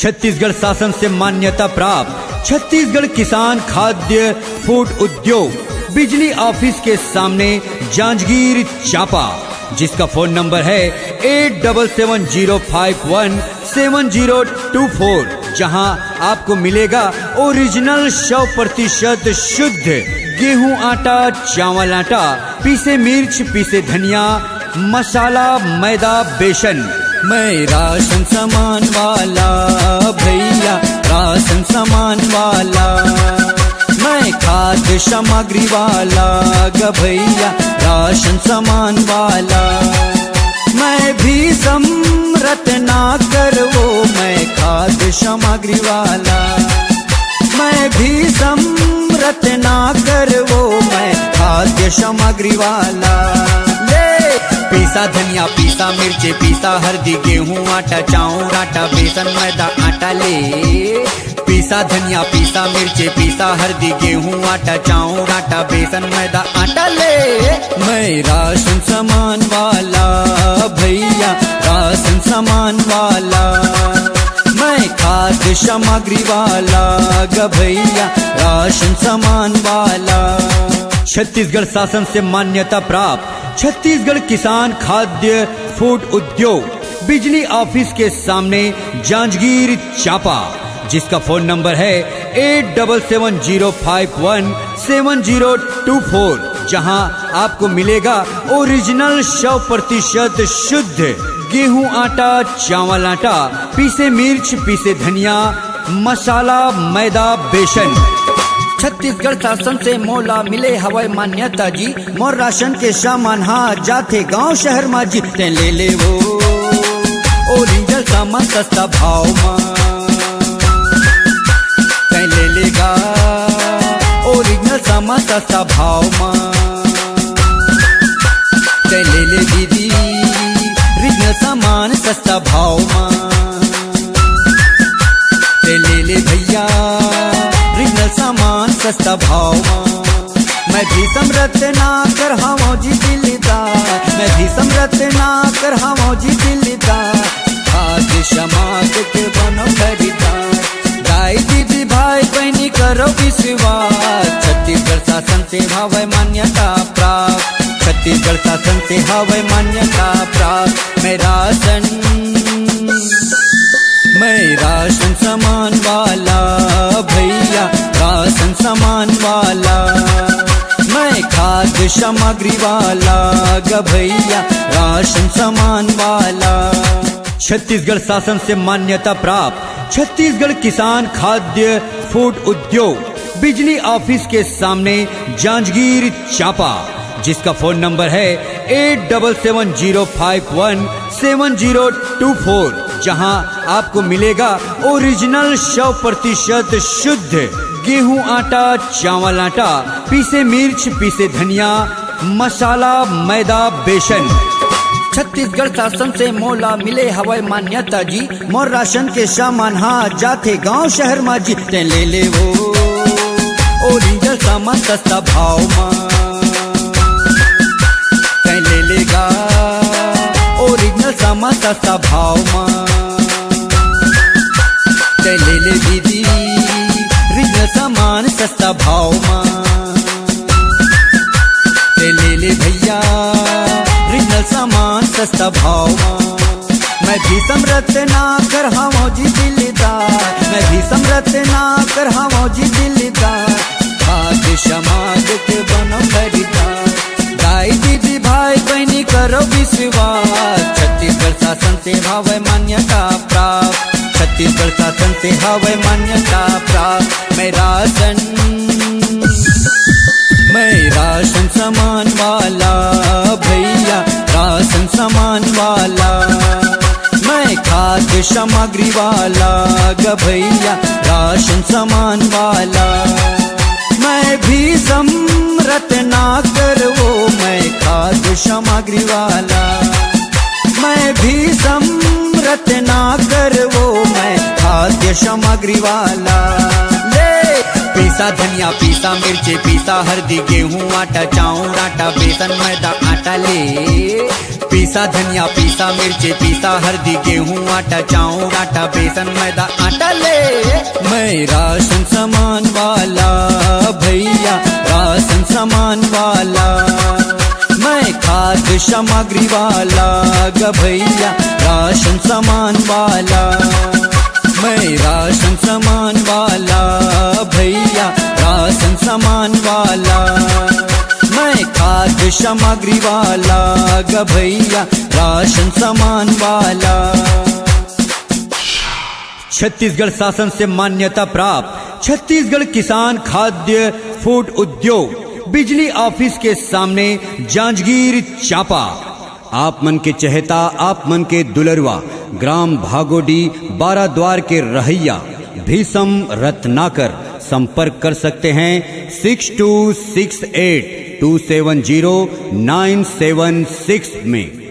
छत्तीसगढ़ शासन से मान्यता प्राप्त छत्तीसगढ़ किसान खाद्य फूड उद्योग बिजली ऑफिस के सामने जांजगीर चांपा, जिसका फोन नंबर है 8770517024, जहां आपको मिलेगा ओरिजिनल 100% शुद्ध गेहूं आटा, चावल आटा, पीसे मिर्च, पीसे धनिया, मसाला, मैदा, बेसन। मैं राशन सामान वाला भैया, राशन सामान वाला, मैं खाद्य सामग्री वाला ग भैया, राशन सामान वाला। मैं भी समरथ ना कर वो, मैं खाद्य सामग्री वाला, मैं भी समरथ ना कर वो, मैं खाद्य सामग्री वाला। पीसा धनिया, पीसा मिर्चे, पीसा हल्दी, गेहूं आटा, चावल आटा, बेसन, मैदा, आटा ले। पीसा धनिया, पीसा मिर्चे, पीसा हल्दी, गेहूं आटा, चावल आटा, बेसन, मैदा, आटा ले। मैं राशन सामान वाला भैया, राशन सामान वाला, मैं खाद्य सामग्री वाला ग भैया, राशन सामान वाला। छत्तीसगढ़ शासन से मान्यता प्राप्त छत्तीसगढ़ किसान खाद्य फूड उद्योग बिजली ऑफिस के सामने जांजगीर चांपा, जिसका फोन नंबर है 8770517024, जहां आपको मिलेगा ओरिजिनल 100% शुद्ध गेहूं आटा, चावल आटा, पीसे मिर्च, पीसे धनिया, मसाला, मैदा, बेसन। छत्तीसगढ़ शासन से मोला मिले हवाई मान्यता जी, मोर राशन के सामान हाँ जाते गांव शहर मा जी। ते ले ले वो ओरिजिनल सामान सस्ता भाव मा, ते ले लेगा ओरिजिनल सामान सस्ता भाव मा। ते ले ले दीदी ओरिजिनल सामान सस्ता भाव मा। ते ले ले भैया ओरिजिनल सामान सस्ता भाव मां। मैं भी समरथ ना कर हावो जी दिलदार, मैं भी समरथ ना कर हावो जी दिलदार, खाद्य समाज के बनो खरीदार। गाय दीदी भाई बहनी करो विश्वास, छत्तीसगढ़ शासन से हवै मान्यता प्राप्त, छत्तीसगढ़ शासन से हवै मान्यता प्राप्त। मैं राशन सामान वाला भैया, राशन सामान वाला, मैं खाद्य सामग्री वाला ग भैया, राशन सामान वाला। छत्तीसगढ़ शासन से मान्यता प्राप्त छत्तीसगढ़ किसान खाद्य फूड उद्योग बिजली ऑफिस के सामने जांजगीर चांपा, जिसका फोन नंबर है 8770517024, जहां आपको मिलेगा ओरिजिनल 100% शुद्ध गेहूं आटा, चावल आटा, पीसे मिर्च, पीसे धनिया, मसाला, मैदा, बेसन। छत्तीसगढ़ शासन से मोला मिले हवाई मान्यता जी, मोर राशन के सामान हाँ जाते गांव शहर मा जी। ते ले ले वो ओरिजिनल सामान सस्ता भाव मा, ते ले लेगा ओरिजिनल सामान सस्ता भाव मा। ते ले ले दीदी ओरिजिनल सामान सस्ता भाव मा। ते ले ले भैया ओरिजिनल सामान सस्ता भाव मा। मैं भी समरथ ना कर हावो जी दिलदार, मैं भी समरथ ना कर हावो जी दिलदार, खाद्य समाज के बनो खरीदार। गाय दीदी भाई बहनी करो विश्वास, छत्तीसगढ़ शासन से हवै मान्यता प्राप्त, छत्तीसगढ़ शासन से हवै मान्यता प्राप्त। मैं राशन सामान वाला भैया, राशन सामान वाला, मैं खाद्य सामग्री वाला ग भैया, राशन सामान वाला। मैं भी समरथ ना कर वो, मैं खाद्य सामग्री वाला, मैं भी समरथ ना कर वो, मैं खाद्य सामग्री वाला। पीसा धनिया, पीसा मिर्चे, पीसा हल्दी, गेहूं आटा, चावल आटा, बेसन, मैदा, आटा ले। पीसा धनिया पीसा मिर्ची पीसा हल्दी गेहूं आटा चावल आटा बेसन मैदा आटा ले। मैं राशन सामान वाला भैया राशन सामान वाला, मैं खाद्य सामग्री वाला ग भैया राशन सामान वाला, मैं राशन सामान वाला भैया राशन सामान वाला, मैं खाद्य सामग्री वाला ग भैया राशन सामान वाला। छत्तीसगढ़ शासन से मान्यता प्राप्त छत्तीसगढ़ किसान खाद्य फूड उद्योग बिजली ऑफिस के सामने जांजगीर चांपा। आप मन के चहेता आप मन के दुलरुआ ग्राम भागोडी 12 द्वार के रहैया भीषम रत्नाकर संपर्क कर सकते हैं 6268270976 में।